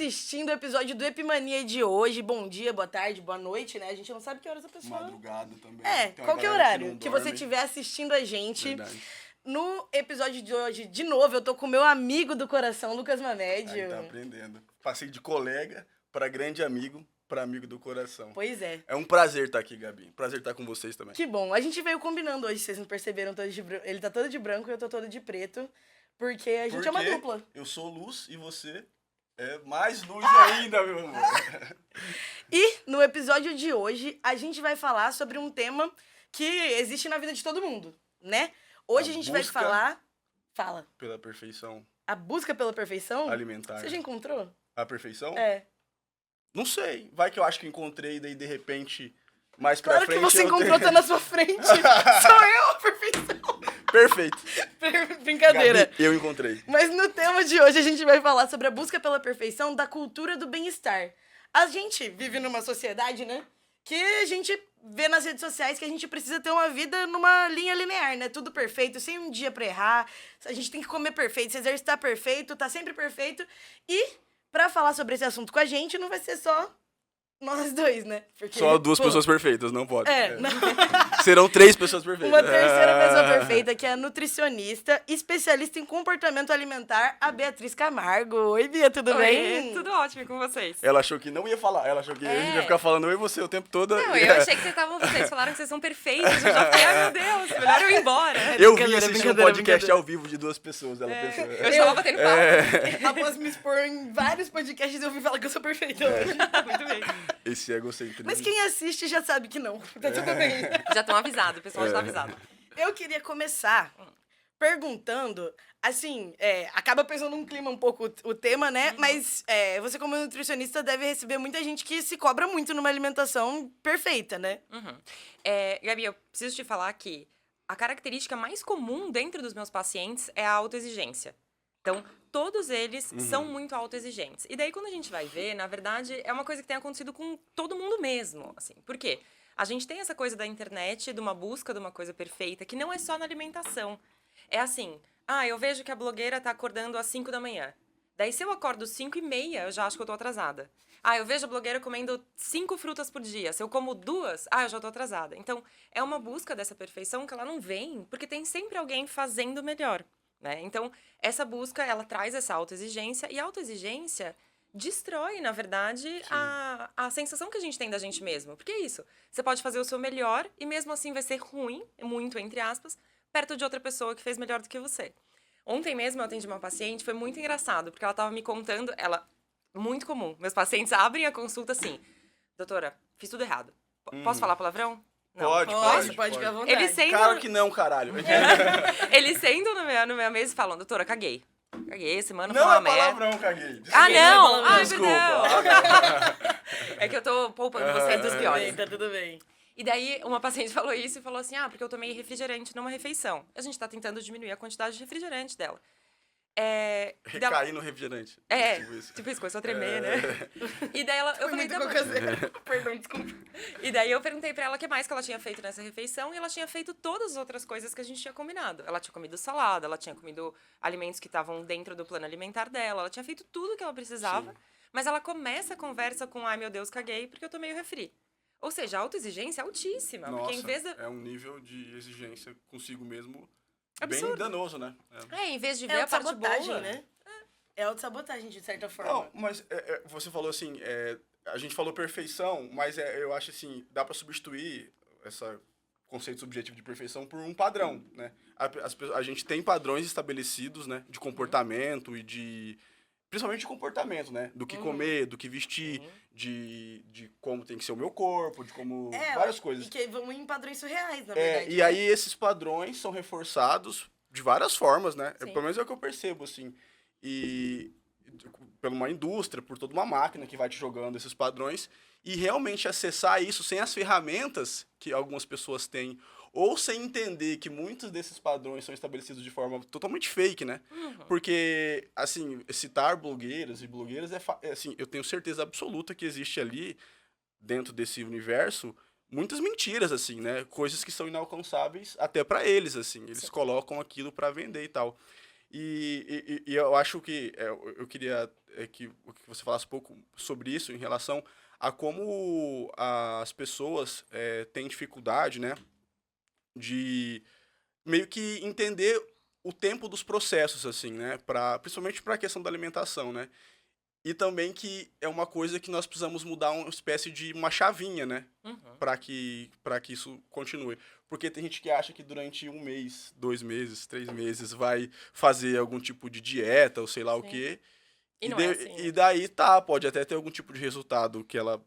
assistindo o episódio do Epimania de hoje. Bom dia, boa tarde, boa noite, né? A gente não sabe que horas a pessoa... Madrugada também. Qualquer horário que você estiver assistindo a gente. Verdade. No episódio de hoje, de novo, eu tô com o meu amigo do coração, Lucas Mamédio. Aí tá aprendendo. Passei de colega para grande amigo, para amigo do coração. Pois é. É um prazer estar aqui, Gabi. Prazer estar com vocês também. Que bom. A gente veio combinando hoje, vocês não perceberam, ele tá todo de branco e eu tô todo de preto, porque a gente é uma dupla. Eu sou luz e você é mais luz ainda, meu amor. E no episódio de hoje, a gente vai falar sobre um tema que existe na vida de todo mundo, né? Hoje a gente vai falar... Fala. Pela perfeição. A busca pela perfeição? Alimentar. Você já encontrou? A perfeição? É. Não sei. Vai que eu acho que encontrei, daí de repente, mais pra frente... Claro que você encontrou, tá na sua frente. Sou eu a perfeição. Perfeito. Brincadeira. Gabi, eu encontrei. Mas no tema de hoje a gente vai falar sobre a busca pela perfeição da cultura do bem-estar. A gente vive numa sociedade, né? Que a gente vê nas redes sociais que a gente precisa ter uma vida numa linha linear, né? Tudo perfeito, sem um dia pra errar. A gente tem que comer perfeito, se exercitar perfeito, tá sempre perfeito. E pra falar sobre esse assunto com a gente, não vai ser só nós dois, né? Porque, só duas pessoas perfeitas, não pode. Não. Serão 3 pessoas perfeitas. Uma terceira pessoa perfeita, que é a nutricionista, especialista em comportamento alimentar, a Beatriz Camargo. Oi, Bia, tudo bem? Tudo ótimo com vocês. Ela achou que não ia falar, ela achou que a gente ia ficar falando eu e você o tempo todo. Não, eu achei que vocês falaram que vocês são perfeitos, eu já fiquei, ai meu Deus, melhor eu ir embora. Eu vim assistir um podcast ao vivo de 2 pessoas, ela pensou. Eu estava batendo papo. Após me expor em vários podcasts, eu ouvi falar que eu sou perfeita hoje. Muito bem. Esse egocentrismo. Mas quem assiste já sabe que não, tá tudo bem. Já estão avisados, o pessoal já está avisado. Eu queria começar perguntando, assim, acaba pesando um clima um pouco o tema, né? Mas você como nutricionista deve receber muita gente que se cobra muito numa alimentação perfeita, né? Gabi, eu preciso te falar que a característica mais comum dentro dos meus pacientes é a autoexigência. Então, todos eles são muito autoexigentes. E daí, quando a gente vai ver, na verdade, é uma coisa que tem acontecido com todo mundo mesmo, assim. Por quê? A gente tem essa coisa da internet, de uma busca de uma coisa perfeita, que não é só na alimentação. É assim, eu vejo que a blogueira tá acordando às 5 da manhã. Daí, se eu acordo às 5h30, eu já acho que eu tô atrasada. Eu vejo a blogueira comendo 5 frutas por dia. Se eu como 2, eu já tô atrasada. Então, é uma busca dessa perfeição que ela não vem, porque tem sempre alguém fazendo melhor, né? Então, essa busca, ela traz essa autoexigência, e a autoexigência destrói, na verdade, a sensação que a gente tem da gente mesmo. Porque é isso, você pode fazer o seu melhor e mesmo assim vai ser ruim, muito entre aspas, perto de outra pessoa que fez melhor do que você. Ontem mesmo eu atendi uma paciente, foi muito engraçado, porque ela estava me contando, muito comum, meus pacientes abrem a consulta assim, doutora, fiz tudo errado, posso falar palavrão? Não. Pode ficar à vontade. Ele sendo... Claro que não, caralho. Eles sentam no meu mesa e falam, doutora, caguei, semana não foi uma é merda. palavrão, caguei. Não! Ai, Desculpa. Perdão. É que eu tô poupando vocês dos piores. Tá tudo bem. E daí, uma paciente falou isso e falou assim, porque eu tomei refrigerante numa refeição. A gente tá tentando diminuir a quantidade de refrigerante dela. Recair no refrigerante. Tipo isso, começou a tremer, né? E daí eu falei, Perdão, desculpa. E daí eu perguntei pra ela o que mais que ela tinha feito nessa refeição, e ela tinha feito todas as outras coisas que a gente tinha combinado. Ela tinha comido salada, ela tinha comido alimentos que estavam dentro do plano alimentar dela, ela tinha feito tudo que ela precisava, mas ela começa a conversa com, ai meu Deus, caguei porque eu tomei o refri. Ou seja, a autoexigência é altíssima. Nossa, porque em vez de... é um nível de exigência consigo mesmo absurdo. Bem danoso, né? Em vez de ver a parte boa... né? É autossabotagem, de certa forma. Não, mas você falou assim, a gente falou perfeição, mas eu acho assim, dá pra substituir esse conceito subjetivo de perfeição por um padrão, né? A gente tem padrões estabelecidos, né? De comportamento e de... Principalmente de comportamento, né? Do que comer, do que vestir, de como tem que ser o meu corpo, de como... várias coisas. E que vão em padrões surreais, na verdade. E aí esses padrões são reforçados de várias formas, né? Pelo menos é o que eu percebo, assim. E por uma indústria, por toda uma máquina que vai te jogando esses padrões. E realmente acessar isso sem as ferramentas que algumas pessoas têm, ou sem entender que muitos desses padrões são estabelecidos de forma totalmente fake, né? Porque, assim, citar blogueiras e blogueiras assim, eu tenho certeza absoluta que existe ali, dentro desse universo, muitas mentiras, assim, né? Coisas que são inalcançáveis até pra eles, assim. Eles colocam aquilo pra vender e tal. E eu acho que eu queria que você falasse um pouco sobre isso em relação a como as pessoas têm dificuldade, né, de meio que entender o tempo dos processos, assim, né, principalmente para a questão da alimentação, né, e também que é uma coisa que nós precisamos mudar uma espécie de uma chavinha, né, Uhum. para que isso continue. Porque tem gente que acha que durante 1 mês, 2 meses, 3 meses vai fazer algum tipo de dieta ou sei lá o Sim. quê. E não é assim, E né? daí tá, pode até ter algum tipo de resultado que ela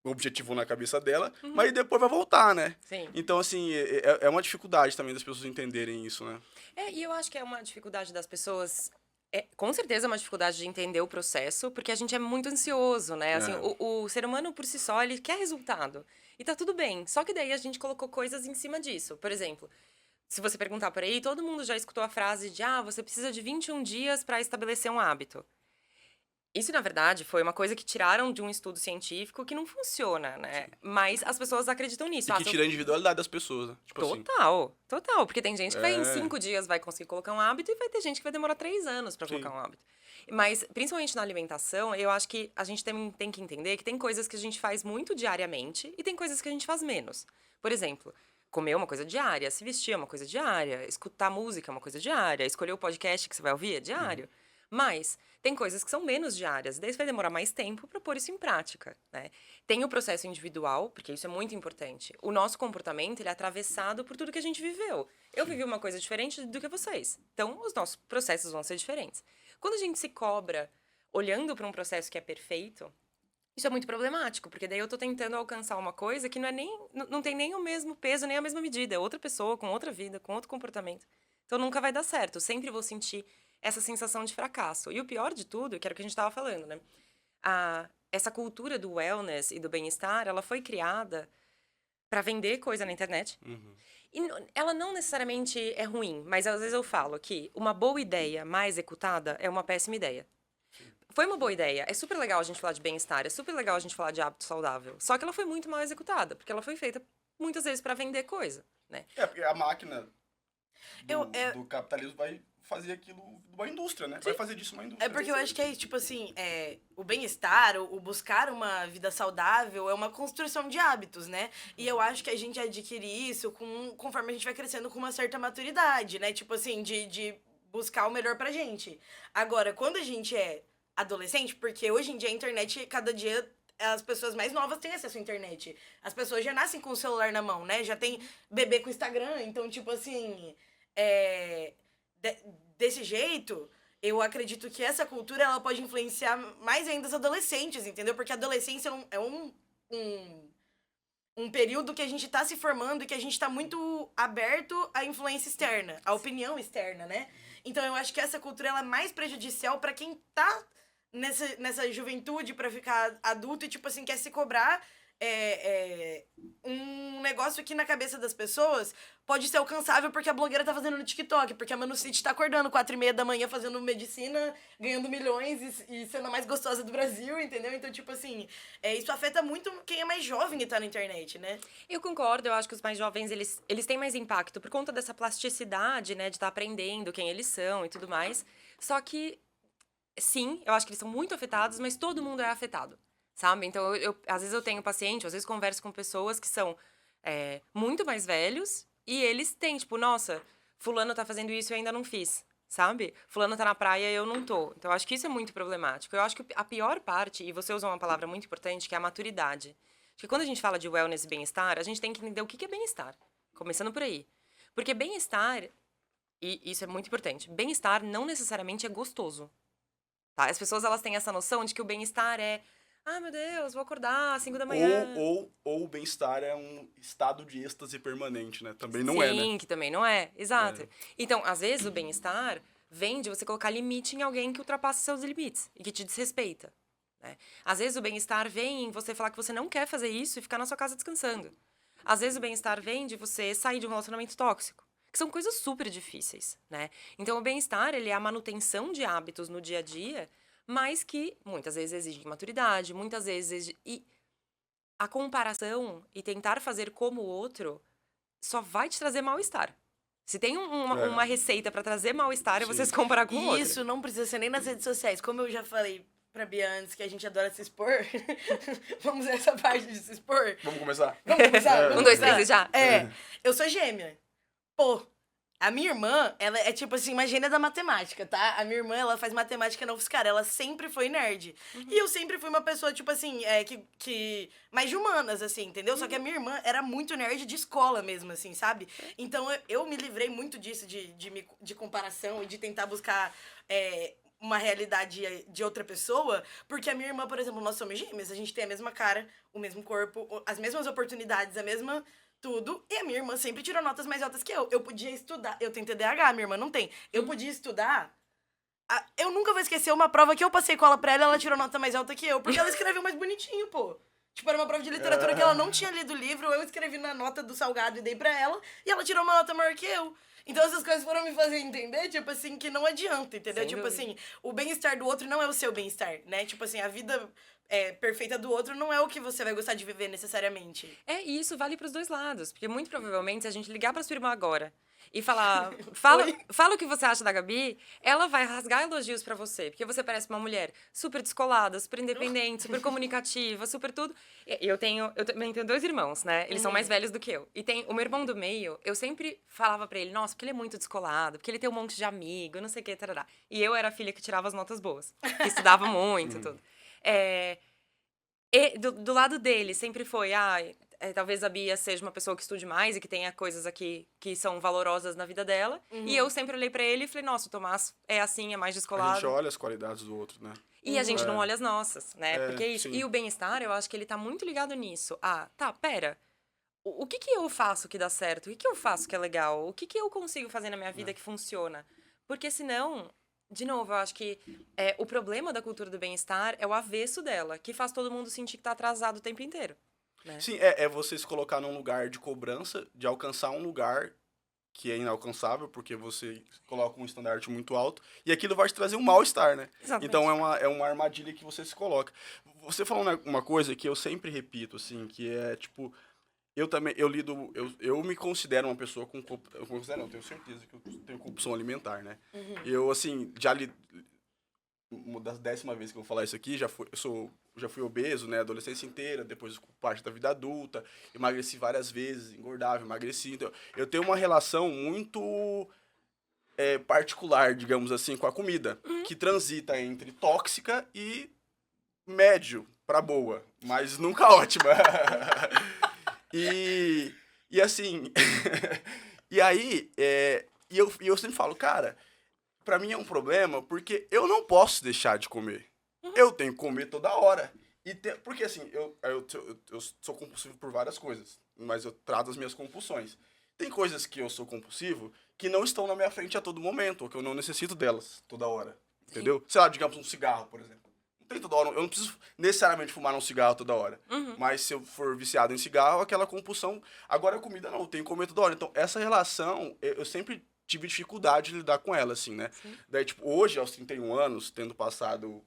objetivou na cabeça dela, Uhum. mas depois vai voltar, né? Sim. Então, assim, é uma dificuldade também das pessoas entenderem isso, né? E eu acho que é uma dificuldade das pessoas. Com certeza é uma dificuldade de entender o processo, porque a gente é muito ansioso, né? Assim, É. o ser humano por si só, ele quer resultado. E tá tudo bem. Só que daí a gente colocou coisas em cima disso. Por exemplo, se você perguntar por aí, todo mundo já escutou a frase de você precisa de 21 dias para estabelecer um hábito. Isso, na verdade, foi uma coisa que tiraram de um estudo científico que não funciona, né? Mas as pessoas acreditam nisso. E que tira a individualidade das pessoas, né? Tipo assim. Total, total. Porque tem gente que vai em É. 5 dias vai conseguir colocar um hábito e vai ter gente que vai demorar 3 anos pra colocar Sim. um hábito. Mas, principalmente na alimentação, eu acho que a gente tem que entender que tem coisas que a gente faz muito diariamente e tem coisas que a gente faz menos. Por exemplo, comer é uma coisa diária, se vestir é uma coisa diária, escutar música é uma coisa diária, escolher o podcast que você vai ouvir é diário. Mas tem coisas que são menos diárias, daí você vai demorar mais tempo para pôr isso em prática, né? Tem o processo individual, porque isso é muito importante. O nosso comportamento, ele é atravessado por tudo que a gente viveu. Eu vivi uma coisa diferente do que vocês. Então, os nossos processos vão ser diferentes. Quando a gente se cobra olhando para um processo que é perfeito, isso é muito problemático, porque daí eu tô tentando alcançar uma coisa que não tem nem o mesmo peso, nem a mesma medida. É outra pessoa, com outra vida, com outro comportamento. Então nunca vai dar certo. Eu sempre vou sentir essa sensação de fracasso. E o pior de tudo, que era o que a gente estava falando, né? Essa cultura do wellness e do bem-estar, ela foi criada para vender coisa na internet. Uhum. E ela não necessariamente é ruim, mas às vezes eu falo que uma boa ideia mal executada é uma péssima ideia. Foi uma boa ideia. É super legal a gente falar de bem-estar, é super legal a gente falar de hábito saudável. Só que ela foi muito mal executada, porque ela foi feita muitas vezes para vender coisa, né? Porque a máquina Eu, do capitalismo vai fazer aquilo uma indústria, né? Vai fazer disso uma indústria. É porque eu acho que é tipo assim, o bem-estar, o buscar uma vida saudável é uma construção de hábitos, né? E eu acho que a gente adquire isso conforme a gente vai crescendo com uma certa maturidade, né? Tipo assim, de buscar o melhor pra gente. Agora, quando a gente é adolescente, porque hoje em dia a internet, cada dia as pessoas mais novas têm acesso à internet. As pessoas já nascem com o celular na mão, né? Já tem bebê com Instagram, então, tipo assim, é, de- desse jeito, eu acredito que essa cultura ela pode influenciar mais ainda os adolescentes, entendeu? Porque a adolescência um, um período que a gente tá se formando e que a gente tá muito aberto à influência externa, à opinião externa, né? Então eu acho que essa cultura ela é mais prejudicial para quem tá nessa juventude para ficar adulto e, tipo assim, quer se cobrar um negócio que na cabeça das pessoas pode ser alcançável porque a blogueira tá fazendo no TikTok, porque a Manu City tá acordando 4h30 da manhã fazendo medicina, ganhando milhões e sendo a mais gostosa do Brasil, entendeu? Então, tipo assim, isso afeta muito quem é mais jovem e tá na internet, né? Eu concordo, eu acho que os mais jovens, eles têm mais impacto por conta dessa plasticidade, né, de estar aprendendo quem eles são e tudo mais. Só que, sim, eu acho que eles são muito afetados, mas todo mundo é afetado, sabe? Então, às vezes eu tenho paciente, às vezes converso com pessoas que são muito mais velhos e eles têm, tipo, nossa, fulano tá fazendo isso e eu ainda não fiz, sabe? Fulano tá na praia e eu não tô. Então, eu acho que isso é muito problemático. Eu acho que a pior parte, e você usou uma palavra muito importante, que é a maturidade. Acho que quando a gente fala de wellness e bem-estar, a gente tem que entender o que é bem-estar. Começando por aí. Porque bem-estar, e isso é muito importante, bem-estar não necessariamente é gostoso. Tá? As pessoas elas têm essa noção de que o bem-estar é, meu Deus, vou acordar às 5 da manhã. Ou o bem-estar é um estado de êxtase permanente, né? Também não é, né? Sim, que também não é. Exato. Então, às vezes o bem-estar vem de você colocar limite em alguém que ultrapassa seus limites e que te desrespeita. Né? Às vezes o bem-estar vem em você falar que você não quer fazer isso e ficar na sua casa descansando. Às vezes o bem-estar vem de você sair de um relacionamento tóxico, que são coisas super difíceis, né? Então o bem-estar, ele é a manutenção de hábitos no dia a dia, mas que muitas vezes exige maturidade, muitas vezes e a comparação e tentar fazer como o outro só vai te trazer mal-estar. Se tem uma receita pra trazer mal-estar, é você se comparar com o E outro. isso não precisa ser nem nas redes sociais. Como eu já falei pra Bia antes, que a gente adora se expor. Vamos nessa parte de se expor? Vamos começar? Vamos começar? 1, 2, 3 e já? Eu sou gêmea. Pô, a minha irmã, ela é tipo assim, uma gênia da matemática, tá? A minha irmã, ela faz matemática na UFSCar, ela sempre foi nerd. E eu sempre fui uma pessoa, tipo assim, que mais de humanas, assim, entendeu? Só que a minha irmã era muito nerd de escola mesmo, assim, sabe? Então eu me livrei muito disso, de comparação e de tentar buscar uma realidade de outra pessoa, porque a minha irmã, por exemplo, nós somos gêmeas, a gente tem a mesma cara, o mesmo corpo, as mesmas oportunidades, a mesma tudo, e a minha irmã sempre tirou notas mais altas que eu. Eu podia estudar, eu tenho TDAH, minha irmã não tem. Eu podia estudar, eu nunca vou esquecer uma prova que eu passei cola pra ela, ela tirou nota mais alta que eu, porque ela escreveu mais bonitinho, pô. Tipo, era uma prova de literatura que ela não tinha lido o livro, eu escrevi na nota do salgado e dei pra ela, e ela tirou uma nota maior que eu. Então essas coisas foram me fazer entender, tipo assim, que não adianta, entendeu? Sem tipo dúvida. assim, o bem-estar do outro não é o seu bem-estar, né? Tipo assim, a vida perfeita do outro não é o que você vai gostar de viver necessariamente. E isso vale pros dois lados. Porque muito provavelmente, se a gente ligar pra sua irmã agora e falar, fala o que você acha da Gabi, ela vai rasgar elogios pra você. Porque você parece uma mulher super descolada, super independente, super comunicativa, super tudo. Eu também tenho 2 irmãos, né? Eles são mais velhos do que eu. E tem o meu irmão do meio, eu sempre falava pra ele, nossa, porque ele é muito descolado, porque ele tem um monte de amigo, não sei o que, tarará. E eu era a filha que tirava as notas boas, que estudava muito, tudo. E do lado dele, sempre foi, talvez a Bia seja uma pessoa que estude mais e que tenha coisas aqui que são valorosas na vida dela. E eu sempre olhei pra ele e falei, nossa, o Tomás é assim, é mais A descolado. gente olha as qualidades do outro, né? E a gente não olha as nossas, né? Porque é isso. sim. E o bem-estar, eu acho que ele tá muito ligado nisso. Pera. O que eu faço que dá certo? O que eu faço que é legal? O que eu consigo fazer na minha vida que funciona? Porque senão, de novo, eu acho que o problema da cultura do bem-estar é o avesso dela, que faz todo mundo sentir que tá atrasado o tempo inteiro. Né? Sim, é você se colocar num lugar de cobrança, de alcançar um lugar que é inalcançável, porque você coloca um estandarte muito alto, e aquilo vai te trazer um mal-estar, né? Exatamente. Então é uma armadilha que você se coloca. Você falou uma coisa que eu sempre repito, assim, que é, tipo, eu me considero uma pessoa com, eu considero, não, tenho certeza que eu tenho compulsão alimentar, né? Eu, assim, já li, da 10ª vez que eu vou falar isso aqui, já fui obeso, né, a adolescência inteira, depois parte da vida adulta, emagreci várias vezes, engordava, emagreci, então eu tenho uma relação muito particular, digamos assim, com a comida, que transita entre tóxica e médio pra boa, mas nunca ótima. E assim, e aí, e eu sempre falo, cara, pra mim é um problema porque eu não posso deixar de comer. Eu tenho que comer toda hora. Porque assim, eu sou compulsivo por várias coisas, mas eu trato as minhas compulsões. Tem coisas que eu sou compulsivo que não estão na minha frente a todo momento, ou que eu não necessito delas toda hora. Entendeu? Sei lá, digamos um cigarro, por exemplo. Não tem toda hora, eu não preciso necessariamente fumar um cigarro toda hora. Mas se eu for viciado em cigarro, aquela compulsão. Agora a comida não, eu tenho que comer toda hora. Então, essa relação, eu sempre tive dificuldade de lidar com ela, assim, né? Sim. Daí, tipo, hoje, aos 31 anos, tendo passado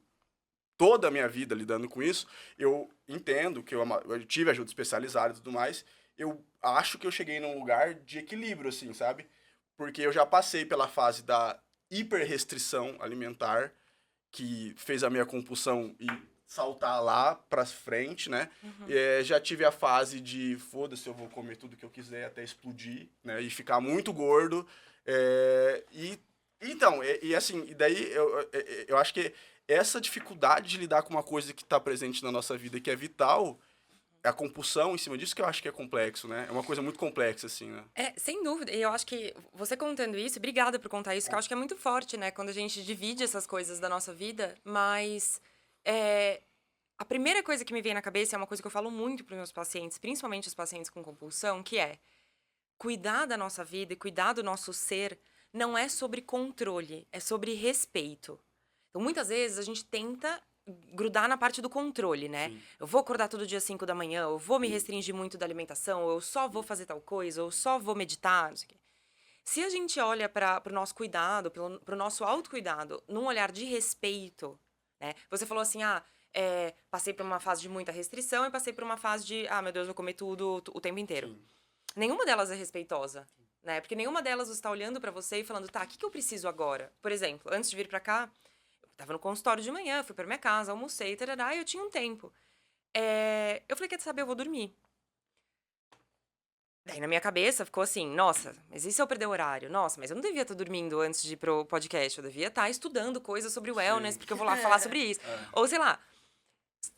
toda a minha vida lidando com isso, eu entendo que eu tive ajuda especializada e tudo mais, eu acho que eu cheguei num lugar de equilíbrio, assim, sabe? Porque eu já passei pela fase da hiperrestrição alimentar, que fez a minha compulsão e saltar lá pra frente, né? Já tive a fase de, foda-se, eu vou comer tudo que eu quiser até explodir, né? E ficar muito gordo. Então, assim, e daí eu acho que essa dificuldade de lidar com uma coisa que está presente na nossa vida, que é vital, a compulsão em cima disso que eu acho que é complexo, né? É uma coisa muito complexa, assim, né? Sem dúvida. E eu acho que você contando isso, obrigada por contar isso, que eu acho que é muito forte, né? Quando a gente divide essas coisas da nossa vida, mas a primeira coisa que me vem na cabeça é uma coisa que eu falo muito para os meus pacientes, principalmente os pacientes com compulsão, que é cuidar da nossa vida e cuidar do nosso ser não é sobre controle, é sobre respeito. Então, muitas vezes, a gente tenta grudar na parte do controle, né? Sim. Eu vou acordar todo dia às 5 da manhã, eu vou me restringir muito da alimentação, ou eu só vou fazer tal coisa, ou eu só vou meditar, não sei o quê. Se a gente olha para o nosso cuidado, para o nosso autocuidado, num olhar de respeito, né? Você falou assim, passei por uma fase de muita restrição e passei por uma fase de, meu Deus, vou comer tudo o tempo inteiro. Sim. Nenhuma delas é respeitosa. né? Porque nenhuma delas está olhando pra você e falando, tá, o que eu preciso agora? Por exemplo, antes de vir pra cá, eu tava no consultório de manhã, fui pra minha casa, almocei, tarará, e eu tinha um tempo. Eu falei, quer saber, eu vou dormir. Daí na minha cabeça ficou assim, nossa, mas e se eu perder o horário? Nossa, mas eu não devia estar dormindo antes de ir pro podcast, eu devia estar estudando coisas sobre o wellness, porque eu vou lá falar sobre isso. Ou sei lá.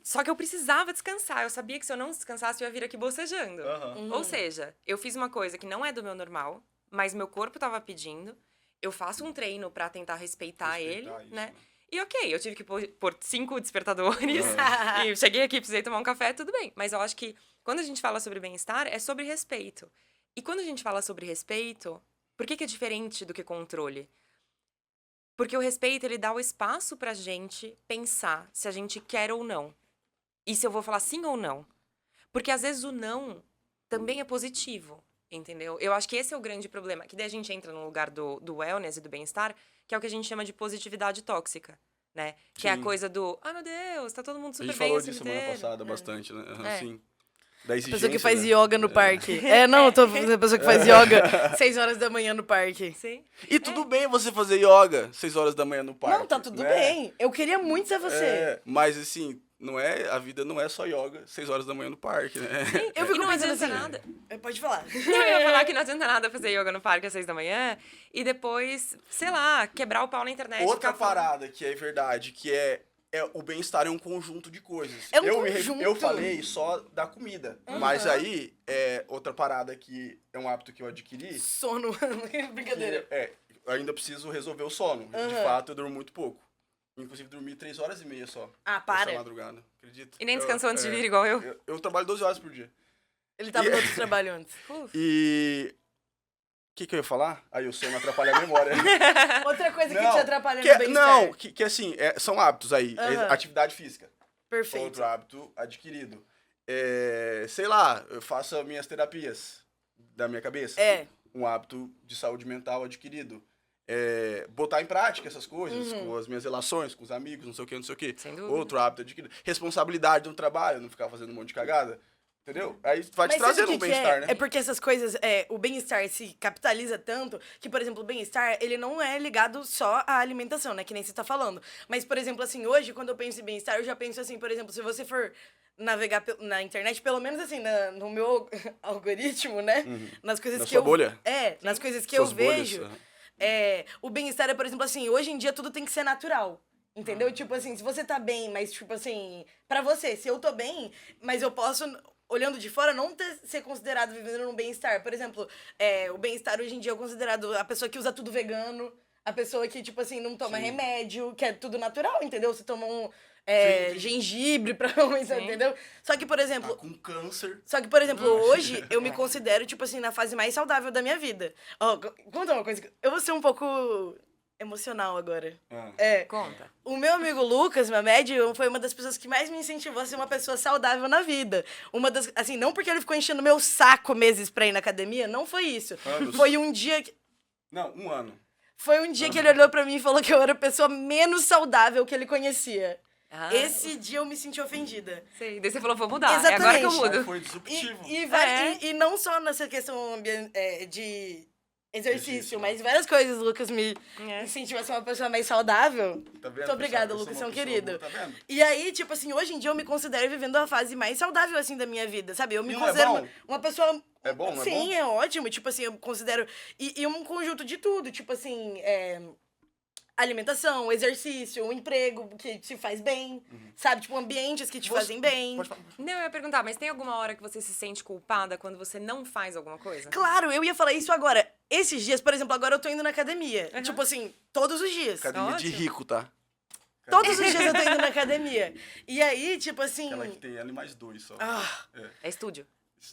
Só que eu precisava descansar, eu sabia que se eu não descansasse eu ia vir aqui bocejando. Ou seja, eu fiz uma coisa que não é do meu normal, mas meu corpo tava pedindo, eu faço um treino pra tentar respeitar ele, isso, né? E ok, eu tive que pôr 5 despertadores e cheguei aqui, precisei tomar um café, tudo bem. Mas eu acho que quando a gente fala sobre bem-estar, é sobre respeito. E quando a gente fala sobre respeito, por que é diferente do que controle? Porque o respeito, ele dá o espaço pra gente pensar se a gente quer ou não. E se eu vou falar sim ou não. Porque às vezes o não também é positivo, entendeu? Eu acho que esse é o grande problema. Que daí a gente entra no lugar do wellness e do bem-estar, que é o que a gente chama de positividade tóxica, né? Que é a coisa do, meu Deus, tá todo mundo super bem. A gente falou esse disso tempo semana inteiro. passada bastante, né? É. Assim, da A exigência, pessoa que faz né? yoga no parque. Eu tô fazendo a pessoa que faz yoga 6 horas da manhã no parque. Sim. E tudo bem você fazer yoga 6 horas da manhã no parque. Não, tá tudo né? bem. Eu queria muito ser você. Mas assim, a vida não é só yoga 6 horas da manhã no parque, né? Eu E fico não pensando adianta assim. nada. Pode falar. Não, eu ia falar que não adianta nada fazer yoga no parque às 6 da manhã e depois, sei lá, quebrar o pau na internet. Outra ficar falando. parada que é verdade, que é o bem-estar é um conjunto de coisas. É um conjunto. Eu falei só da comida, mas aí outra parada que é um hábito que eu adquiri. Sono. Brincadeira. Eu ainda preciso resolver o sono. De fato, eu durmo muito pouco. Inclusive, dormi 3 horas e meia só. Para. Essa madrugada, acredito. E nem descansou antes de vir, igual eu. Eu trabalho 12 horas por dia. Ele tava no outro trabalho antes. E... O que eu ia falar? Aí o sono atrapalha a memória. Outra coisa que Não, te atrapalha que no é- bem-estar. Não, que assim, são hábitos aí. Atividade física. Perfeito. Outro hábito adquirido. Sei lá, eu faço as minhas terapias da minha cabeça. Um hábito de saúde mental adquirido. Botar em prática essas coisas, com as minhas relações, com os amigos, não sei o que, não sei o que. Sem dúvida. Outro hábito adquirido. Responsabilidade no trabalho, não ficar fazendo um monte de cagada. Entendeu? Aí vai te Mas sabe trazendo o um que bem-estar, né? É porque essas coisas, o bem-estar se capitaliza tanto que, por exemplo, o bem-estar, ele não é ligado só à alimentação, né? Que nem você tá falando. Mas, por exemplo, assim, hoje, quando eu penso em bem-estar, eu já penso assim, por exemplo, se você for navegar na internet, pelo menos assim, no meu algoritmo, né? Nas coisas Na que sua eu... bolha? Nas coisas que Suas eu bolhas, vejo. O bem-estar é, por exemplo, assim, hoje em dia tudo tem que ser natural. Entendeu? Tipo assim, se você tá bem, mas, tipo assim, pra você, se eu tô bem, mas eu posso, olhando de fora, não ser considerado vivendo num bem-estar. Por exemplo, o bem-estar hoje em dia é considerado a pessoa que usa tudo vegano, a pessoa que, tipo assim, não toma remédio, que é tudo natural, entendeu? Você toma gengibre pra aumentar, entendeu? Só que, por exemplo... Tá com câncer. Só que, por exemplo, hoje eu me considero, tipo assim, na fase mais saudável da minha vida. Ó, conta uma coisa. Eu vou ser um pouco emocional agora. Conta. O meu amigo Lucas, meu médium, foi uma das pessoas que mais me incentivou a ser uma pessoa saudável na vida. Assim, não porque ele ficou enchendo meu saco meses pra ir na academia, não foi isso. Anos. Foi um dia que... Não, 1 ano. Foi um dia que ele olhou pra mim e falou que eu era a pessoa menos saudável que ele conhecia. Ah, Esse dia eu me senti ofendida. sei. Daí você falou, vou mudar. Exatamente. É agora que eu mudo. Foi disruptivo. E não só nessa questão de exercício, mas várias coisas, Lucas me incentiva a ser uma pessoa mais saudável. Tá vendo? Muito obrigada, Eu sou Lucas, uma você é um pessoa querido. boa, tá vendo? E aí, tipo assim, hoje em dia eu me considero vivendo a fase mais saudável, assim, da minha vida, sabe? Eu me E não é considero bom? uma pessoa... É bom, não é Sim, bom? é ótimo. Tipo assim, eu considero... E um conjunto de tudo, tipo assim... alimentação, exercício, um emprego que te faz bem, sabe? Tipo, ambientes que te fazem bem. Pode falar. Não, eu ia perguntar, mas tem alguma hora que você se sente culpada quando você não faz alguma coisa? Claro, eu ia falar isso agora. Esses dias, por exemplo, agora eu tô indo na academia. Tipo assim, todos os dias. Academia de Ótimo. rico, tá? Todos os dias eu tô indo na academia. E aí, tipo assim... Aquela que tem ali mais 2 só. É estúdio.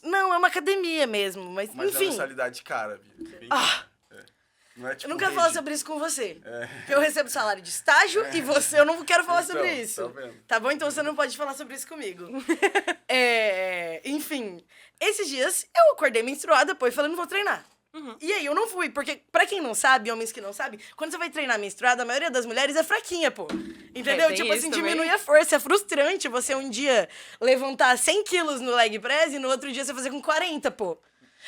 Não, é uma academia mesmo, mas Mas é enfim. mensalidade cara, Bia. Bem Não é tipo Eu não quero falar rede. sobre isso com você. Porque eu recebo salário de estágio e você, eu não quero falar Então, sobre isso. tá vendo? Tá bom? Então você não pode falar sobre isso comigo. Enfim, esses dias eu acordei menstruada, pô, e falei, não vou treinar. E aí eu não fui, porque pra quem não sabe, homens que não sabem, quando você vai treinar menstruada, a maioria das mulheres é fraquinha, pô. Entendeu? tem Tipo isso assim, também. diminui a força. É frustrante você um dia levantar 100 quilos no leg press e no outro dia você fazer com 40, pô.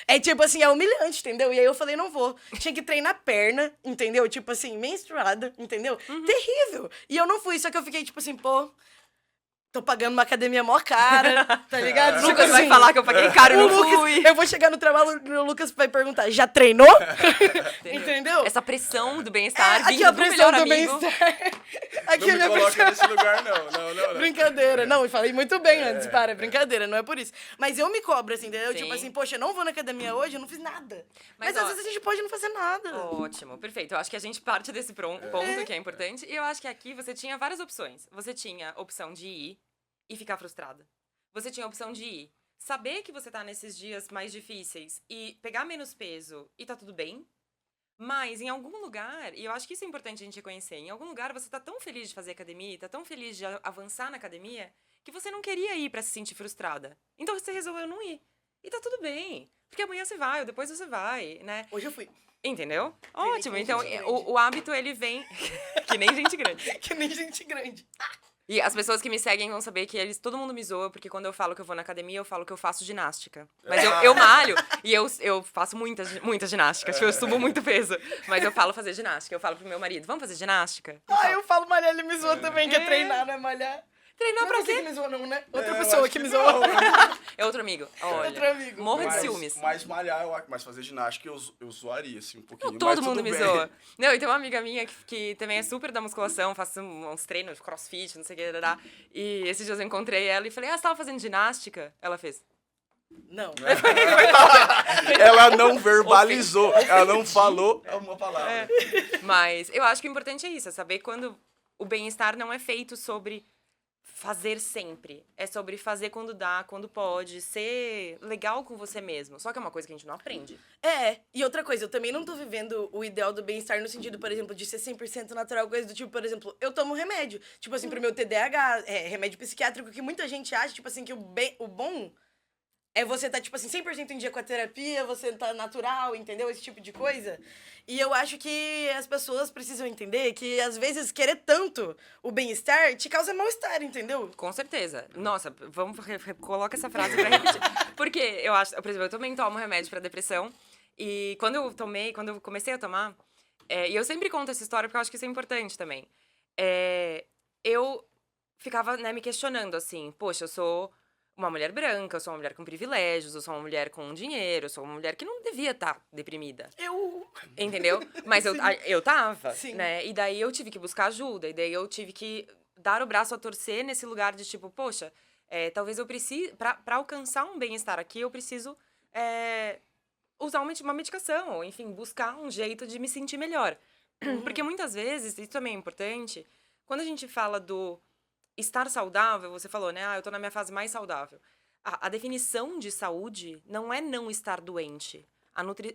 É tipo assim, é humilhante, entendeu? E aí eu falei, não vou. Tinha que treinar perna, entendeu? Tipo assim, menstruada, entendeu? Terrível. E eu não fui, só que eu fiquei tipo assim, pô, tô pagando uma academia mó cara, tá ligado? O Tipo Lucas vai assim, falar que eu paguei caro e o não Lucas, fui. eu vou chegar no trabalho e o Lucas vai perguntar, já treinou? Entendeu? Essa pressão do bem-estar Aqui vindo a do pressão melhor do amigo. bem-estar. Aqui Não a me minha coloca pressão. nesse lugar, não. Não. Brincadeira. Não, eu falei muito bem antes, para, é brincadeira, não é por isso. Mas eu me cobro, assim, entendeu? Sim. Tipo assim, poxa, eu não vou na academia hoje, eu não fiz nada. Mas, Mas às ó, vezes a gente pode não fazer nada. Ótimo, perfeito. Eu acho que a gente parte desse ponto que é importante. E eu acho que aqui você tinha várias opções. Você tinha a opção de ir e ficar frustrada. Você tinha a opção de ir, saber que você tá nesses dias mais difíceis e pegar menos peso e tá tudo bem. Mas em algum lugar, e eu acho que isso é importante a gente reconhecer, em algum lugar você tá tão feliz de fazer academia, tá tão feliz de avançar na academia, que você não queria ir pra se sentir frustrada. Então você resolveu não ir. E tá tudo bem. Porque amanhã você vai, ou depois você vai, né? Hoje eu fui. Entendeu? que Ótimo. nem Então, gente grande. o hábito, ele vem... que nem gente grande. Que nem gente grande. E as pessoas que me seguem vão saber que todo mundo me zoa, porque quando eu falo que eu vou na academia, eu falo que eu faço ginástica. Mas eu malho e eu faço muita ginástica. Tipo, eu subo muito peso. Mas eu falo fazer ginástica. Eu falo pro meu marido, vamos fazer ginástica? Eu falo malhar, ele me zoa também, que é treinar, não é malhar. Treinar Não pra é você quê? que me zoa não, né? Outra eu pessoa acho que me não. zoa. É outro amigo. Olha, Outro amigo. morro de ciúmes. Mas malhar, mas fazer ginástica eu zoaria, assim, um pouquinho. Não, mas todo mundo tudo me bem. zoa. Não, e tem uma amiga minha que também é super da musculação, faz uns treinos de crossfit, não sei o que, e esses dias eu encontrei ela e falei, você tava fazendo ginástica? Ela fez. Não. Ela não verbalizou, ela não falou uma palavra. Mas eu acho que o importante é isso, é saber quando o bem-estar não é feito sobre fazer sempre. É sobre fazer quando dá, quando pode, ser legal com você mesmo. Só que é uma coisa que a gente não aprende. E outra coisa, eu também não tô vivendo o ideal do bem-estar no sentido, por exemplo, de ser 100% natural, coisa do tipo, por exemplo, eu tomo remédio. Tipo assim, pro meu TDAH, remédio psiquiátrico, que muita gente acha, tipo assim, que o bom é você tá, tipo assim, 100% em dia com a terapia, você tá natural, entendeu? Esse tipo de coisa. E eu acho que as pessoas precisam entender que, às vezes, querer tanto o bem-estar te causa mal-estar, entendeu? Com certeza. Nossa, vamos coloca essa frase pra repetir. Porque eu acho, por exemplo, eu também tomo remédio pra depressão. E quando eu comecei a tomar, e eu sempre conto essa história porque eu acho que isso é importante também. Eu ficava, né, me questionando assim, poxa, eu sou uma mulher branca, eu sou uma mulher com privilégios, eu sou uma mulher com dinheiro, eu sou uma mulher que não devia estar deprimida. Entendeu? Mas eu tava, Sim. né? E daí eu tive que buscar ajuda, e daí eu tive que dar o braço a torcer nesse lugar de tipo, poxa, talvez eu precise, pra alcançar um bem-estar aqui, eu preciso usar uma medicação, ou enfim, buscar um jeito de me sentir melhor. Porque muitas vezes, isso também é importante, quando a gente fala do estar saudável, você falou, né? Eu tô na minha fase mais saudável. A definição de saúde não é não estar doente.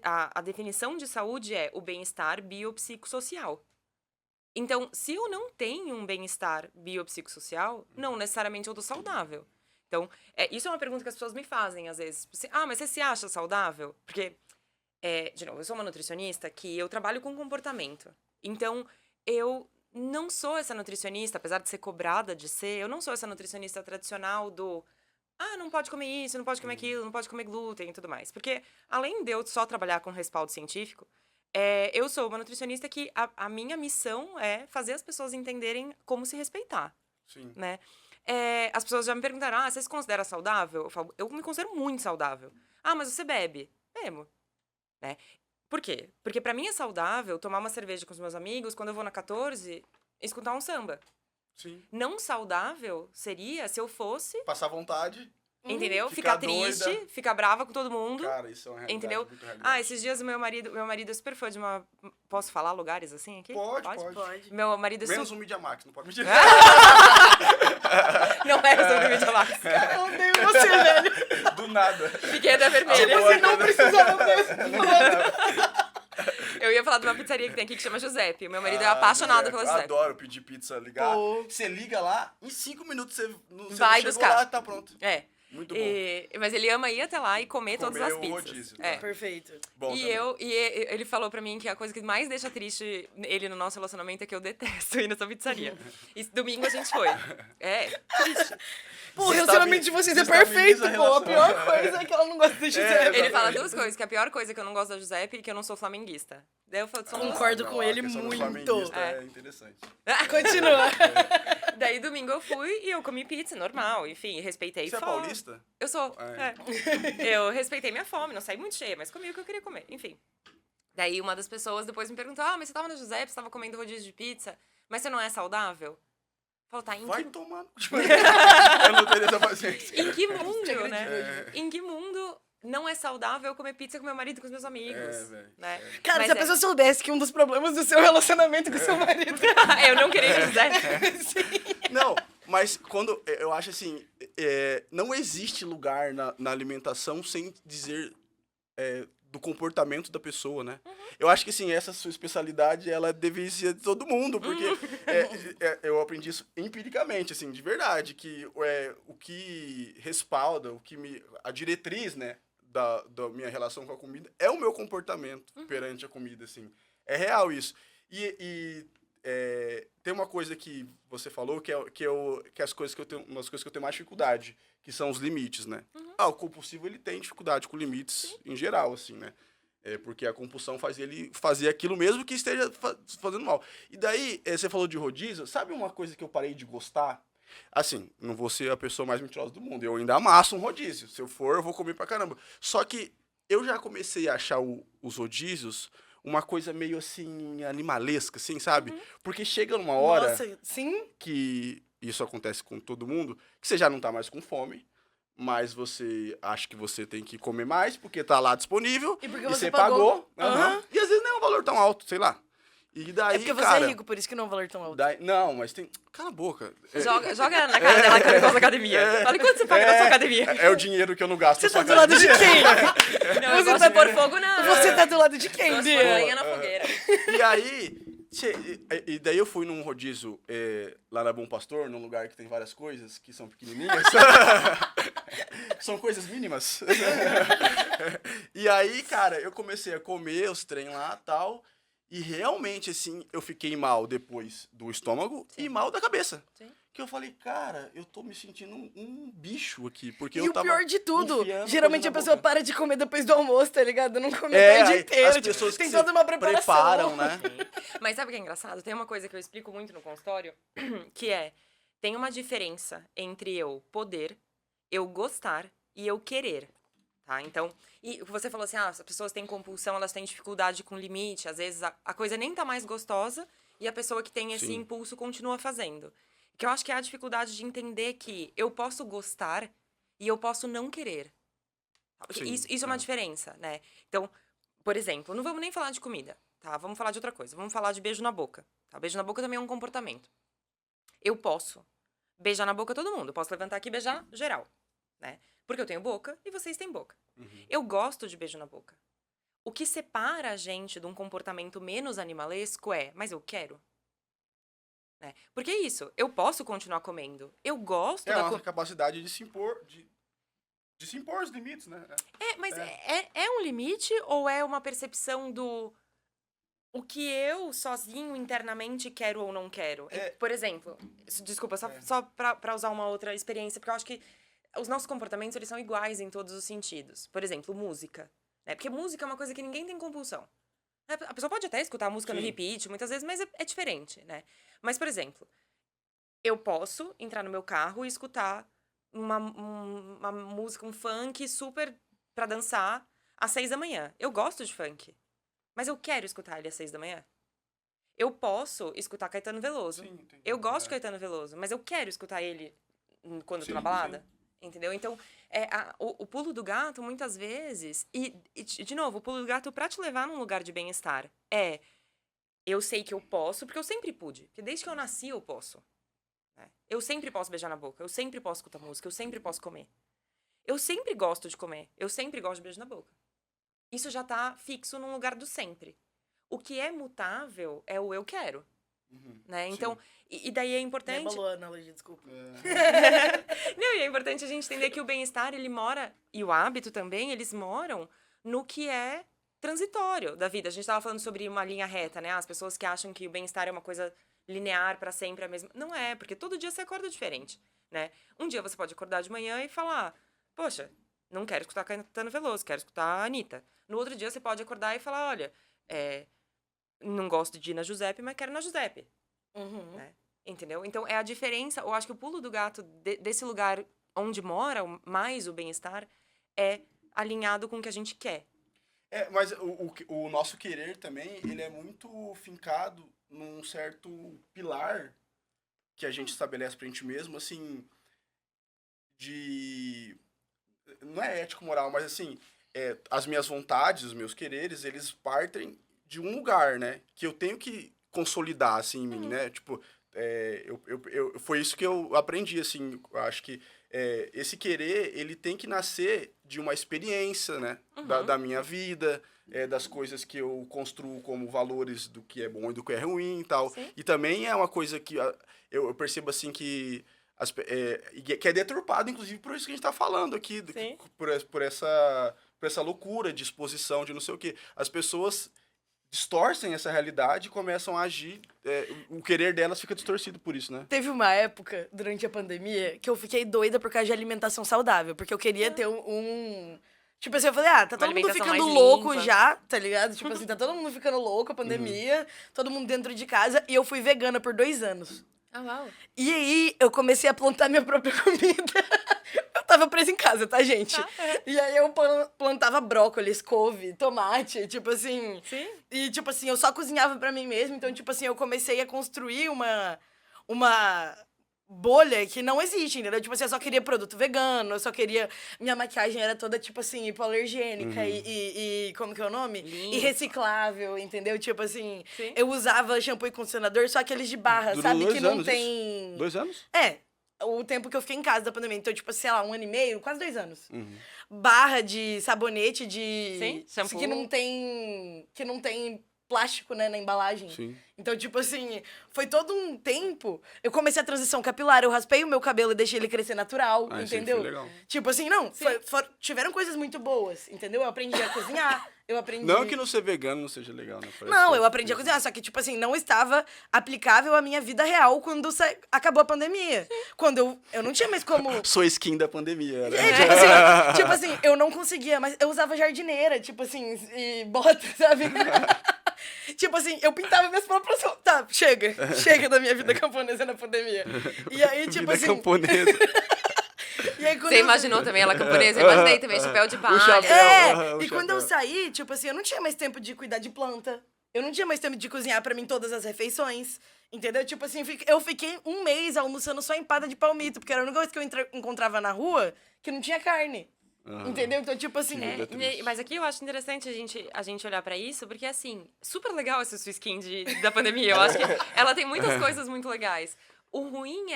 A definição de saúde é o bem-estar biopsicossocial. Então, se eu não tenho um bem-estar biopsicossocial, não necessariamente eu tô saudável. Então, isso é uma pergunta que as pessoas me fazem às vezes. Mas você se acha saudável? Porque, de novo, eu sou uma nutricionista que eu trabalho com comportamento. Então, eu não sou essa nutricionista, apesar de ser cobrada de ser, eu não sou essa nutricionista tradicional do não pode comer isso, não pode comer aquilo, não pode comer glúten e tudo mais. Porque, além de eu só trabalhar com respaldo científico, eu sou uma nutricionista que a minha missão é fazer as pessoas entenderem como se respeitar. Sim. Né? As pessoas já me perguntaram, você se considera saudável? Eu falo, eu me considero muito saudável. Mas você bebe? Bebo. Né? Por quê? Porque pra mim é saudável tomar uma cerveja com os meus amigos quando eu vou na 14 escutar um samba. Sim. Não saudável seria se eu fosse... Passar vontade. Entendeu? Ficar Ficar triste, doida. ficar brava com todo mundo. Cara, isso é uma realidade. Entendeu? Muito realidade. Esses dias o meu marido é super fã de uma... Posso falar lugares assim aqui? Pode. Meu marido é Menos super... um Media Max, não pode me dizer. Não é sobre o Media Max. Eu odeio você, velho. Do nada. Fiquei da vermelha. Você Não precisava mesmo. Eu ia falar de uma pizzaria que tem aqui que chama Giuseppe. O meu marido é apaixonado pela Eu Giuseppe. adoro pedir pizza, ligar. Pô. Você liga lá, em 5 minutos você Vai chegou buscar. lá, tá pronto. Muito bom. Mas ele ama ir até lá e comer todas as o pizzas. rodízio, É. tá. Perfeito. Bom E também. ele falou pra mim que a coisa que mais deixa triste ele no nosso relacionamento é que eu detesto ir nessa pizzaria. E domingo a gente foi. É, triste. Pô, o relacionamento de vocês é perfeito, Desestabiliza a pô. A relação. pior coisa é que ela não gosta do Giuseppe. Ele fala duas coisas, que a pior coisa é que eu não gosto da Giuseppe e que eu não sou flamenguista. Daí eu falo, somos Concordo Não, com a ele questão do muito. flamenguista é interessante. Continua. Daí domingo eu fui e eu comi pizza, normal, enfim, respeitei Você é fome. paulista? Eu sou, Eu respeitei minha fome, não saí muito cheia, mas comi o que eu queria comer, enfim. Daí uma das pessoas depois me perguntou, mas você tava no Giuseppe, você tava comendo rodízio de pizza, mas você não é saudável? Falou, tá, Vai tomar no cu. Eu não teria essa paciência. em que mundo, acredito. né? Em que mundo não é saudável comer pizza com meu marido e com os meus amigos? velho. Né? Cara, Mas se a pessoa soubesse que um dos problemas do seu relacionamento com o seu marido... eu não queria ir no Giuseppe. Sim. Não, mas quando... Eu acho assim, não existe lugar na alimentação sem dizer do comportamento da pessoa, né? Eu acho que, assim, essa sua especialidade, ela deveria ser de todo mundo, porque eu aprendi isso empiricamente, assim, de verdade, que o que respalda, a diretriz, né, da minha relação com a comida é o meu comportamento perante a comida, assim. É real isso. E tem uma coisa que você falou que as coisas que eu tenho, umas coisas que eu tenho mais dificuldade, que são os limites, né? O compulsivo, ele tem dificuldade com limites em geral, assim, né? Porque a compulsão faz ele fazer aquilo mesmo que esteja fazendo mal. E daí, você falou de rodízio, sabe uma coisa que eu parei de gostar? Assim, não vou ser a pessoa mais mentirosa do mundo, eu ainda amasso um rodízio. Se eu for, eu vou comer pra caramba. Só que eu já comecei a achar os rodízios uma coisa meio assim, animalesca, assim, sabe? Porque chega numa hora Nossa, sim? que isso acontece com todo mundo, que você já não tá mais com fome, mas você acha que você tem que comer mais porque tá lá disponível E porque e você você pagou. pagou. Aham. E às vezes nem é um valor tão alto, sei lá. E daí, É porque você cara, é rico, por isso que não é um valor tão alto. não, mas tem... Cala a boca. Joga na cara dela que eu não gosto da academia. Fala, quanto você paga na sua academia? É o dinheiro que eu não gasto Você na tá sua do lado de academia. quem? Não, eu Você gosto tá de pôr fogo na... Você tá do lado de quem, Gosto de Bia? pôr lenha na fogueira. E aí, e daí eu fui num rodízio lá na Bom Pastor, num lugar que tem várias coisas que são pequenininhas. São coisas mínimas. E aí, cara, eu comecei a comer os trem lá e tal. E realmente, assim, eu fiquei mal depois do estômago e mal da cabeça. Sim. Que eu falei, cara, eu tô me sentindo um bicho aqui. Porque E eu o tava pior de tudo, enfiando geralmente coisa a na pessoa boca. para de comer depois do almoço, tá ligado? Não come É, o dia aí inteiro. as Tipo, pessoas tem que toda se uma preparação. preparam, né? Mas sabe o que é engraçado? Tem uma coisa que eu explico muito no consultório, que tem uma diferença entre eu poder, eu gostar e eu querer, tá? Então, e você falou assim, as pessoas têm compulsão, elas têm dificuldade com limite, às vezes a coisa nem tá mais gostosa e a pessoa que tem esse Sim. impulso continua fazendo. Que eu acho que é a dificuldade de entender que eu posso gostar e eu posso não querer. Porque Sim, isso é uma diferença, né? Então, por exemplo, não vamos nem falar de comida, tá? Vamos falar de outra coisa. Vamos falar de beijo na boca, tá? Beijo na boca também é um comportamento. Eu posso beijar na boca todo mundo. Eu posso levantar aqui e beijar geral, né? Porque eu tenho boca e vocês têm boca. Eu gosto de beijo na boca. O que separa a gente de um comportamento menos animalesco mas eu quero. Né? Porque é isso, eu posso continuar comendo. Eu gosto É a da nossa capacidade de se impor, de se impor os limites, né? Mas é um limite ou é uma percepção do o que eu sozinho internamente quero ou não quero? Por exemplo, desculpa, só pra usar uma outra experiência, porque eu acho que os nossos comportamentos eles são iguais em todos os sentidos. Por exemplo, música. Né? Porque música é uma coisa que ninguém tem compulsão. A pessoa pode até escutar a música no Sim. repeat, muitas vezes, mas é diferente, né? Mas, por exemplo, eu posso entrar no meu carro e escutar uma música, um funk super pra dançar às 6 da manhã. Eu gosto de funk, mas eu quero escutar ele às 6 da manhã. Eu posso escutar Caetano Veloso. Sim, entendi. Eu gosto de Caetano Veloso, mas eu quero escutar ele quando eu tô na Sim, balada. Entendeu? Então, o pulo do gato, muitas vezes... E, de novo, o pulo do gato pra te levar num lugar de bem-estar. Eu sei que eu posso, porque eu sempre pude. Porque desde que eu nasci, eu posso. Né? Eu sempre posso beijar na boca. Eu sempre posso escutar música. Eu sempre posso comer. Eu sempre gosto de comer. Eu sempre gosto de beijo na boca. Isso já tá fixo num lugar do sempre. O que é mutável é o eu quero. né? Então, e daí é importante... Balou a analogia, desculpa. Não, e é importante a gente entender que o bem-estar, ele mora, e o hábito também, eles moram no que é transitório da vida. A gente estava falando sobre uma linha reta, né? As pessoas que acham que o bem-estar é uma coisa linear para sempre a mesma. Não é, porque todo dia você acorda diferente, né? Um dia você pode acordar de manhã e falar, poxa, não quero escutar Caetano Veloso, quero escutar a Anitta. No outro dia você pode acordar e falar, olha, não gosto de ir na Giuseppe, mas quero ir na Giuseppe. Né? Entendeu? Então, é a diferença. Eu acho que o pulo do gato desse lugar onde mora mais o bem-estar é alinhado com o que a gente quer. Mas o nosso querer também, ele é muito fincado num certo pilar que a gente estabelece pra gente mesmo, assim, não é ético-moral, mas assim, as minhas vontades, os meus quereres, eles partem de um lugar, né? Que eu tenho que consolidar, assim, em mim, né? Tipo, foi isso que eu aprendi, assim, eu acho que esse querer, ele tem que nascer de uma experiência, né? Da minha vida, das coisas que eu construo como valores do que é bom e do que é ruim e tal. Sim. E também é uma coisa que eu percebo, assim, que é deturpado, inclusive, por isso que a gente tá falando aqui, por essa loucura de exposição, de não sei o quê. As pessoas distorcem essa realidade e começam a agir, o querer delas fica distorcido por isso, né? Teve uma época, durante a pandemia, que eu fiquei doida por causa de alimentação saudável, porque eu queria ter Tipo assim, eu falei, tá todo mundo ficando louco já, tá ligado? Tipo assim, tá todo mundo ficando louco, a pandemia, todo mundo dentro de casa, e eu fui vegana por 2 anos. Ah, uau. E aí, eu comecei a plantar minha própria comida. Eu tava presa em casa, tá, gente? E aí, eu plantava brócolis, couve, tomate, tipo assim... Sim. E, tipo assim, eu só cozinhava pra mim mesma. Então, tipo assim, eu comecei a construir uma bolha que não existe, entendeu? Tipo assim, eu só queria produto vegano, eu só queria... Minha maquiagem era toda, tipo assim, hipoalergênica e como que é o nome? Limpa. E reciclável, entendeu? Tipo assim, Sim. eu usava shampoo e condicionador, só aqueles de barra, Durou sabe? 2 Que não anos tem... isso? 2 anos? O tempo que eu fiquei em casa da pandemia. Então, tipo, sei lá, 1 ano e meio, quase 2 anos. Barra de sabonete de... Sim, shampoo. Que não tem plástico, né, na embalagem. Sim. Então, tipo assim, foi todo um tempo. Eu comecei a transição capilar, eu raspei o meu cabelo e deixei ele crescer natural, Ah, isso aí entendeu? foi legal. Tipo assim, não, tiveram coisas muito boas, entendeu? Eu aprendi a cozinhar, eu aprendi... Não que não ser vegano não seja legal, né? Parece Não, que eu aprendi a cozinhar, só que, tipo assim, não estava aplicável à minha vida real quando acabou a pandemia. Quando eu não tinha mais como... Sou skin da pandemia, né? Tipo assim, eu não conseguia, mas eu usava jardineira, tipo assim, e bota, sabe? Tipo assim, eu pintava minhas próprias... Tá, chega da minha vida camponesa na pandemia. E aí, tipo Vida assim... camponesa. E aí, quando Você imaginou também ela camponesa? Eu imaginei também, chapéu de palha. chapéu. E quando eu saí, tipo assim, eu não tinha mais tempo de cuidar de planta. Eu não tinha mais tempo de cozinhar pra mim todas as refeições. Entendeu? Tipo assim, eu fiquei 1 mês almoçando só empada de palmito, porque era a única coisa que eu encontrava na rua que não tinha carne. Entendeu? Então, tipo assim... Mas aqui eu acho interessante a gente olhar pra isso, porque, assim, super legal essa sua skin da pandemia. Eu acho que ela tem muitas coisas muito legais. O ruim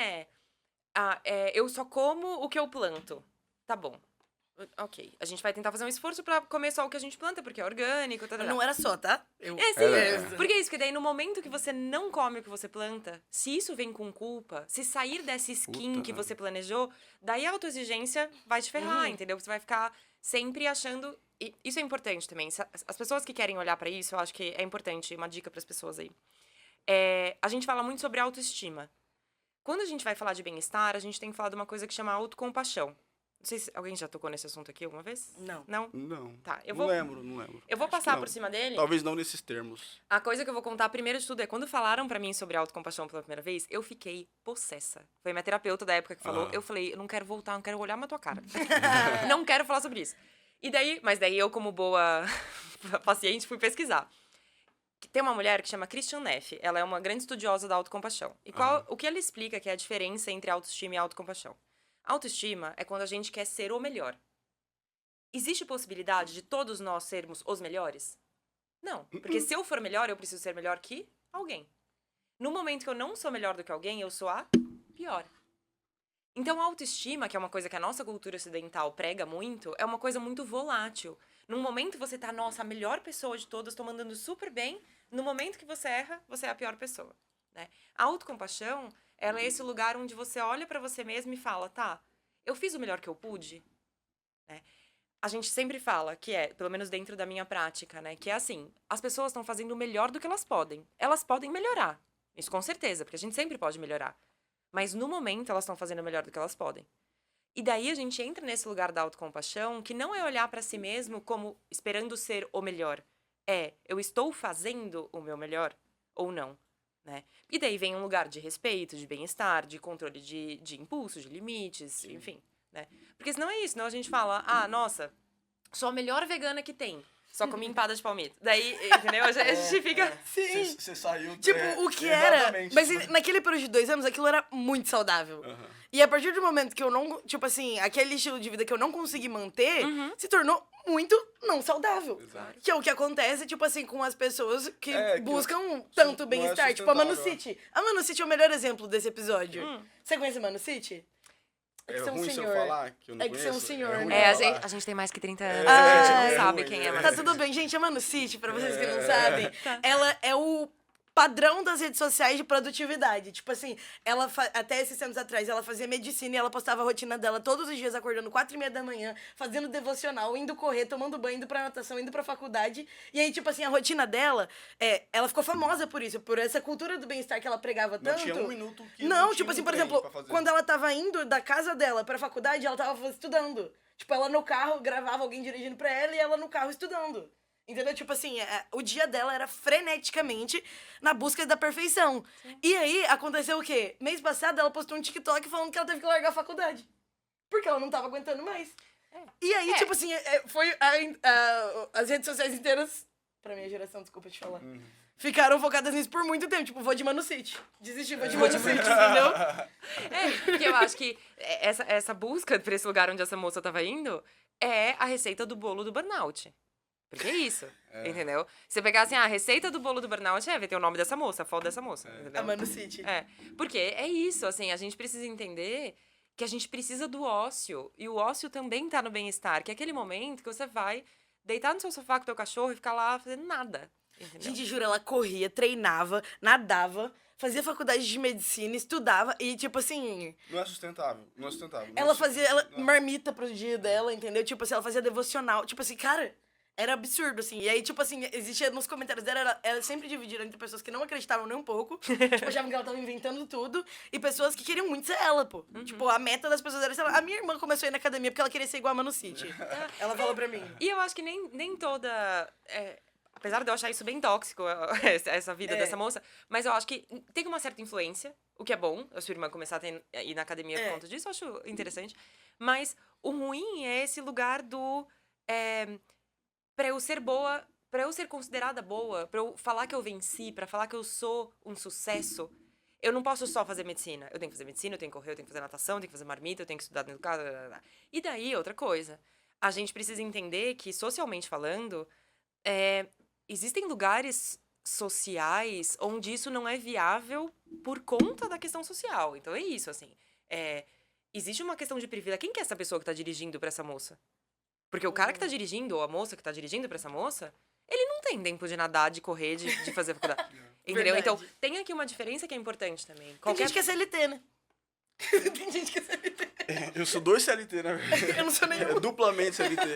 eu só como o que eu planto. Tá bom. Ok. A gente vai tentar fazer um esforço pra comer só o que a gente planta, porque é orgânico. Não era só, tá? Sim. Porque é isso, que daí no momento que você não come o que você planta, se isso vem com culpa, se sair dessa skin que você planejou, daí a autoexigência vai te ferrar, entendeu? Você vai ficar sempre achando... E isso é importante também. As pessoas que querem olhar pra isso, eu acho que é importante, uma dica pras pessoas aí. A gente fala muito sobre autoestima. Quando a gente vai falar de bem-estar, a gente tem que falar de uma coisa que chama autocompaixão. Não sei se alguém já tocou nesse assunto aqui alguma vez? Não. Não? Não. Tá, Não lembro. Eu vou Acho passar que não. por cima dele. Talvez não nesses termos. A coisa que eu vou contar primeiro de tudo é quando falaram pra mim sobre autocompaixão pela primeira vez, eu fiquei possessa. Foi minha terapeuta da época que falou. Eu falei, eu não quero voltar, não quero olhar na tua cara. Não quero falar sobre isso. Mas daí eu, como boa paciente, fui pesquisar. Tem uma mulher que chama Christian Neff. Ela é uma grande estudiosa da autocompaixão. E o que ela explica que é a diferença entre autoestima e autocompaixão? Autoestima é quando a gente quer ser o melhor. Existe possibilidade de todos nós sermos os melhores? Não. Porque se eu for melhor, eu preciso ser melhor que alguém. No momento que eu não sou melhor do que alguém, eu sou a pior. Então, a autoestima, que é uma coisa que a nossa cultura ocidental prega muito, é uma coisa muito volátil. Num momento você tá, nossa, a melhor pessoa de todas, tô mandando super bem. No momento que você erra, você é a pior pessoa. né? A autocompaixão, ela é esse lugar onde você olha pra você mesmo e fala, tá, eu fiz o melhor que eu pude, né? A gente sempre fala que pelo menos dentro da minha prática, né? Que é assim, as pessoas estão fazendo o melhor do que elas podem. Elas podem melhorar, isso com certeza, porque a gente sempre pode melhorar. Mas no momento elas estão fazendo o melhor do que elas podem. E daí a gente entra nesse lugar da autocompaixão, que não é olhar pra si mesmo como esperando ser o melhor. Eu estou fazendo o meu melhor ou não, né? E daí vem um lugar de respeito, de bem-estar, de controle de impulsos, de limites, enfim, né? Porque senão é isso, senão a gente fala, nossa, sou a melhor vegana que tem. Só comi empada de palmito. Daí, entendeu? A gente fica... Sim. Você saiu... Tipo, o que era... Mas tipo... naquele período de 2 anos, aquilo era muito saudável. E a partir do momento que eu não... Tipo assim, aquele estilo de vida que eu não consegui manter, se tornou muito não saudável. Exato. Que é o que acontece, tipo assim, com as pessoas que que buscam tanto bem-estar. Tipo, a Manu sustentável. City. A Manu City é o melhor exemplo desse episódio. Você conhece a Manu City? É você é um ruim se eu senhor. falar que eu não É que você é um conheço? senhor, ruim né? eu falar? A gente tem mais que 30 anos, Ah, a gente é não sabe ruim, quem é. é, mas... Tá tudo bem, gente. A Manu City, pra vocês que não sabem, Tá. ela é o padrão das redes sociais de produtividade. Tipo assim, até esses anos atrás, ela fazia medicina e ela postava a rotina dela todos os dias, acordando 4h30 da manhã, fazendo devocional, indo correr, tomando banho, indo pra natação, indo pra faculdade. E aí, tipo assim, a rotina dela, ela ficou famosa por isso, por essa cultura do bem-estar que ela pregava Não tanto. tinha um minuto que Não, tinha tipo um assim, por trem exemplo, pra fazer. quando ela tava indo da casa dela pra faculdade, ela tava estudando. Tipo, ela no carro, gravava alguém dirigindo pra ela e ela no carro estudando. Entendeu? Tipo assim, o dia dela era freneticamente na busca da perfeição. Sim. E aí, aconteceu o quê? Mês passado, ela postou um TikTok falando que ela teve que largar a faculdade. Porque ela não tava aguentando mais. E aí, tipo assim, foi as redes sociais inteiras, pra minha geração, desculpa te falar, ficaram focadas nisso por muito tempo. Tipo, vou de Manu City. Desisti, vou de Manu City, entendeu? Porque eu acho que essa busca por esse lugar onde essa moça tava indo é a receita do bolo do burnout. Porque é isso, entendeu? Você pegar assim, a receita do bolo do burnout vai ter o nome dessa moça, a foto dessa moça, entendeu? A Manu City. Porque é isso, assim, a gente precisa entender que a gente precisa do ócio. E o ócio também tá no bem-estar, que é aquele momento que você vai deitar no seu sofá com o teu cachorro e ficar lá fazendo nada, entendeu? Gente, juro, ela corria, treinava, nadava, fazia faculdade de medicina, estudava e, tipo assim... Não é sustentável, não é sustentável. Ela fazia marmita pro dia dela, entendeu? Tipo assim, ela fazia devocional. Tipo assim, cara... Era absurdo, assim. E aí, tipo assim, existia nos comentários dela, ela sempre dividida entre pessoas que não acreditavam nem um pouco, tipo, achavam que ela tava inventando tudo, e pessoas que queriam muito ser ela, pô. Tipo, a meta das pessoas era ser ela. A minha irmã começou a ir na academia porque ela queria ser igual a Manu City. Ela falou pra mim. E eu acho que nem toda... apesar de eu achar isso bem tóxico, essa vida dessa moça, mas eu acho que tem uma certa influência, o que é bom, a sua irmã começar a ir na academia por conta disso, eu acho interessante. Mas o ruim é esse lugar do... pra eu ser boa, pra eu ser considerada boa, pra eu falar que eu venci, pra falar que eu sou um sucesso, eu não posso só fazer medicina. Eu tenho que fazer medicina, eu tenho que correr, eu tenho que fazer natação, eu tenho que fazer marmita, eu tenho que estudar dentro do carro. E daí, outra coisa. A gente precisa entender que, socialmente falando, existem lugares sociais onde isso não é viável por conta da questão social. Então é isso, assim. Existe uma questão de privilégio. Quem que é essa pessoa que tá dirigindo pra essa moça? Porque o cara que tá dirigindo, ou a moça que tá dirigindo pra essa moça, ele não tem tempo de nadar, de correr, de fazer faculdade. Entendeu? Verdade. Então, tem aqui uma diferença que é importante também. Tem gente que é CLT, né? Tem gente que é CLT. Eu sou 2 CLT, né? Eu não sou nenhum. Duplamente CLT.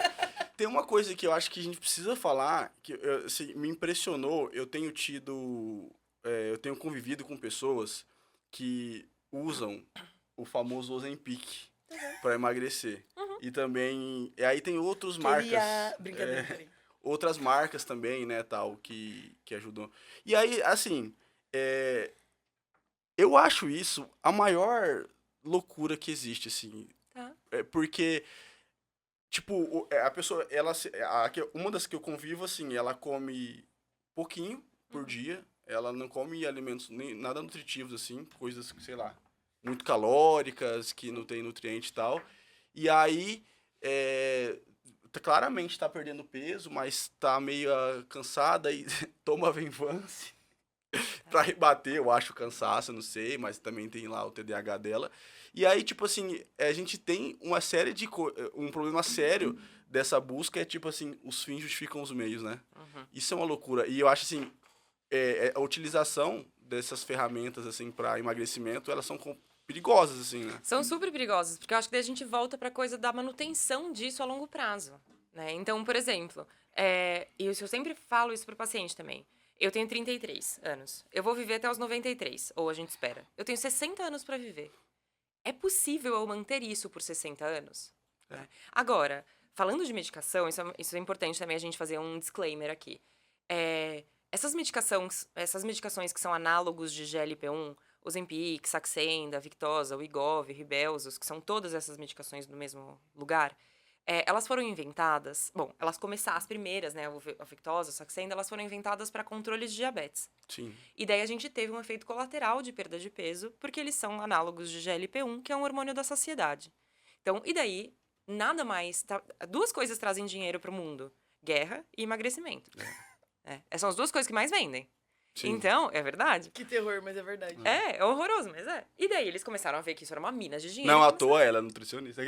Tem uma coisa que eu acho que a gente precisa falar, que assim, me impressionou. Eu tenho convivido com pessoas que usam o famoso Ozempic para emagrecer. E também... E aí tem outras marcas... Brincadeira, peraí. Outras marcas também, né, tal, que ajudam. E aí, assim, eu acho isso a maior loucura que existe, assim. Tá. Porque, tipo, a pessoa, uma das que eu convivo, assim, ela come pouquinho por dia, ela não come alimentos, nem nada nutritivos, assim, coisas, sei lá, muito calóricas, que não tem nutriente e tal. E aí, claramente tá perdendo peso, mas tá meio cansada e toma Venvance pra rebater, eu acho, o cansaço, não sei, mas também tem lá o TDAH dela. E aí, tipo assim, a gente tem uma série de... um problema sério dessa busca tipo assim, os fins justificam os meios, né? Isso é uma loucura. E eu acho, assim, a utilização dessas ferramentas, assim, para emagrecimento, elas são perigosas, assim, né? São super perigosas, porque eu acho que daí a gente volta pra coisa da manutenção disso a longo prazo, né? Então, por exemplo, e eu sempre falo isso pro paciente também. Eu tenho 33 anos. Eu vou viver até os 93, ou a gente espera. Eu tenho 60 anos pra viver. É possível eu manter isso por 60 anos? Né? Agora, falando de medicação, isso é importante também a gente fazer um disclaimer aqui. Essas medicações que são análogos de GLP-1, o Ozempic, Saxenda, Victoza, Wegovy, Rybelsus, que são todas essas medicações no mesmo lugar, elas foram inventadas... Bom, as primeiras, né, a Victoza, a Saxenda, elas foram inventadas para controle de diabetes. Sim. E daí a gente teve um efeito colateral de perda de peso, porque eles são análogos de GLP-1, que é um hormônio da saciedade. Então, e daí, nada mais... Duas coisas trazem dinheiro pro mundo. Guerra e emagrecimento. São as duas coisas que mais vendem. Sim. Então, é verdade. Que terror, mas é verdade. É horroroso, mas é. E daí eles começaram a ver que isso era uma mina de dinheiro. Não, à toa ela é nutricionista.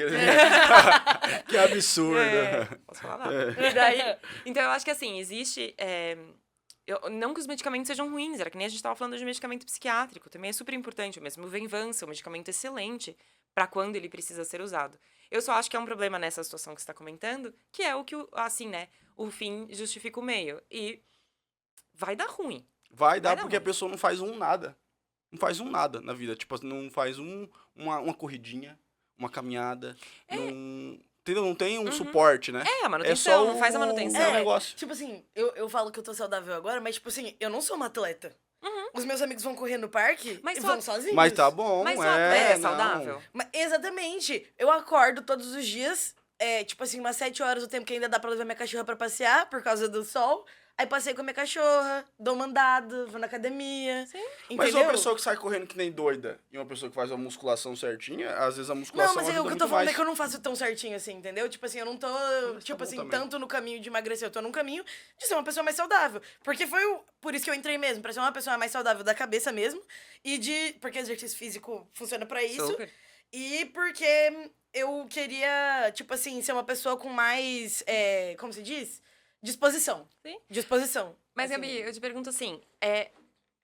Que absurdo. Posso falar nada. E daí, então, eu acho que assim, existe... não que os medicamentos sejam ruins, era que nem a gente estava falando de medicamento psiquiátrico. Também é super importante. O mesmo Venvanse, um medicamento excelente para quando ele precisa ser usado. Eu só acho que é um problema nessa situação que você está comentando, que é o que, assim, né? O fim justifica o meio. E vai dar ruim. Vai dar porque a pessoa não faz nada. Não faz nada na vida. Tipo, não faz uma corridinha, uma caminhada. Entendeu? Não tem um suporte, né? A manutenção, não faz a manutenção. É um negócio. Tipo assim, eu falo que eu tô saudável agora, mas tipo assim, eu não sou uma atleta. Os meus amigos vão correr no parque e vão sozinhos. Mas tá bom, mas sua atleta é saudável? Exatamente. Eu acordo todos os dias, tipo assim, umas 7 horas, o tempo que ainda dá pra levar minha cachorra pra passear, por causa do sol. Aí passei com a minha cachorra, dou uma andada, vou na academia. Sim. Entendeu? Mas uma pessoa que sai correndo que nem doida e uma pessoa que faz a musculação certinha, às vezes a musculação Não, mas ajuda o que eu muito tô falando mais. é que eu não faço tão certinho assim, entendeu? Tipo assim, eu não tô, tipo assim, também. tanto no caminho de emagrecer. Eu tô num caminho de ser uma pessoa mais saudável. Porque por isso que eu entrei mesmo, pra ser uma pessoa mais saudável da cabeça mesmo. Porque exercício físico funciona pra isso. Super. E porque eu queria, tipo assim, ser uma pessoa com mais, como se diz? Disposição. Sim. Disposição. Mas, assim. Gabi, eu te pergunto assim,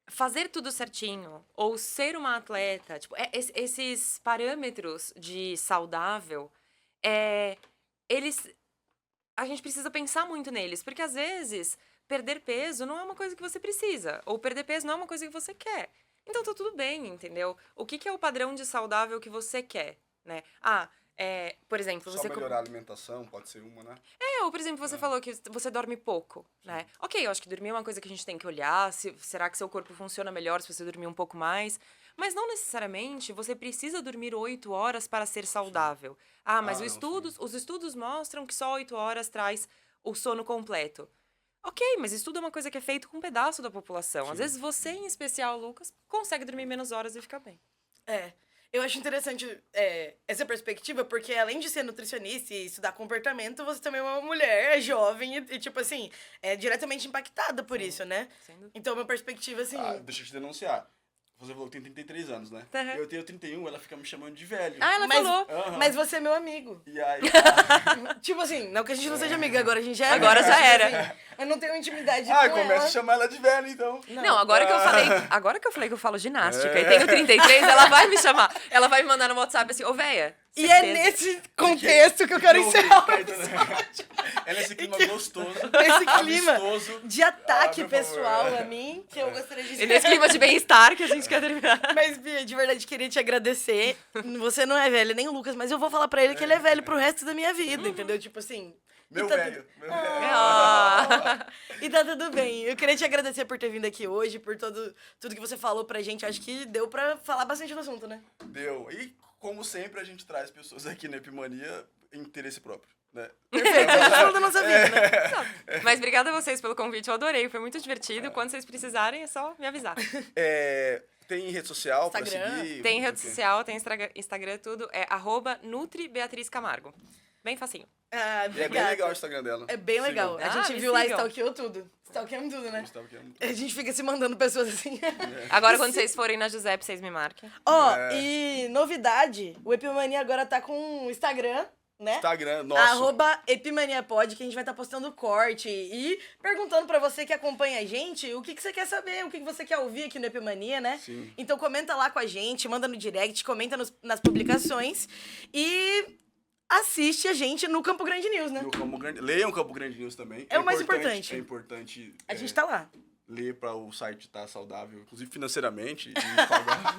fazer tudo certinho ou ser uma atleta, tipo, esses parâmetros de saudável, a gente precisa pensar muito neles, porque às vezes perder peso não é uma coisa que você precisa, ou perder peso não é uma coisa que você quer. Então tá tudo bem, entendeu? O que é o padrão de saudável que você quer, né? Por exemplo, Só melhorar a alimentação, pode ser uma, né? ou por exemplo, você falou que você dorme pouco, né? Ok, eu acho que dormir é uma coisa que a gente tem que olhar, será que seu corpo funciona melhor se você dormir um pouco mais? Mas não necessariamente você precisa dormir 8 horas para ser saudável. Mas os estudos mostram que só 8 horas traz o sono completo. Ok, mas estudo é uma coisa que é feito com um pedaço da população. Sim. Às vezes você, em especial, Lucas, consegue dormir menos horas e ficar bem. Eu acho interessante essa perspectiva, porque além de ser nutricionista e estudar comportamento, você também é uma mulher jovem e tipo assim, é diretamente impactada por isso, né? Então, minha perspectiva, assim... deixa eu te denunciar. Você falou que tem 33 anos, né? Uhum. Eu tenho 31, ela fica me chamando de velho. Ela falou. Mas você é meu amigo. E aí... Tipo assim, não que a gente não seja amiga, agora a gente é Agora amiga, já era. Assim, eu não tenho intimidade com ela. Começa a chamar ela de velho, então. Não, agora que eu falei que eu falo ginástica e tenho 33, ela vai me chamar. Ela vai me mandar no WhatsApp assim, ô véia. E é nesse contexto que eu quero encerrar o episódio. É nesse clima gostoso. Nesse clima amistoso. de ataque pessoal a mim, que eu gostaria de... E nesse clima de bem-estar que a gente quer terminar. Mas, Bia, de verdade, queria te agradecer. Você não é velho, nem o Lucas, mas eu vou falar pra ele que ele é velho pro resto da minha vida, entendeu? Tipo assim... Meu velho. E tá tudo bem. Eu queria te agradecer por ter vindo aqui hoje, por tudo que você falou pra gente. Acho que deu pra falar bastante do assunto, né? Deu. E, como sempre, a gente traz pessoas aqui na Epimania em interesse próprio, né? Perfeito, a gente falou da nossa vida, né? Mas obrigada a vocês pelo convite, eu adorei, foi muito divertido. Quando vocês precisarem, é só me avisar. Tem rede social pra Instagram. seguir? Tem rede social, tem Instagram, tudo. É @NutriBeatrizCamargo. Bem facinho. E é bem legal o Instagram dela. É bem legal. Sigam. A gente me viu lá e sigam. stalkeou tudo. Stalkeamos tudo, né? Stalkeamos. A gente fica se mandando pessoas assim. Agora, quando vocês forem na Giuseppe, vocês me marquem. E novidade, o Epimania agora tá com um Instagram né? Instagram, nossa. @epimaniapod, que a gente vai estar postando corte e perguntando pra você que acompanha a gente o que você quer saber, o que você quer ouvir aqui no Epimania, né? Sim. Então comenta lá com a gente, manda no direct, comenta nas publicações e assiste a gente no Campo Grande News, né? No Campo Grande, leiam o Campo Grande News também. É o mais importante. É importante A gente tá lá. ler para o site estar saudável, inclusive financeiramente, e pagar,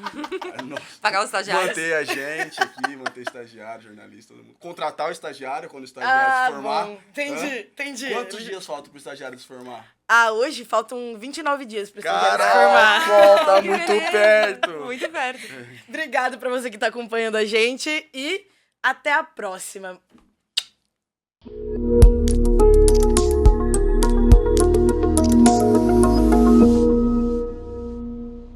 Pagar os estagiários. manter a gente aqui, manter estagiário, jornalista, todo mundo. Contratar o estagiário quando o estagiário se formar. Bom. Entendi. Quantos dias faltam pro estagiário se formar? Hoje faltam 29 dias pra estagiário se formar. Caraca, tá Que muito beleza. perto. Muito perto. Obrigado pra você que tá acompanhando a gente e até a próxima.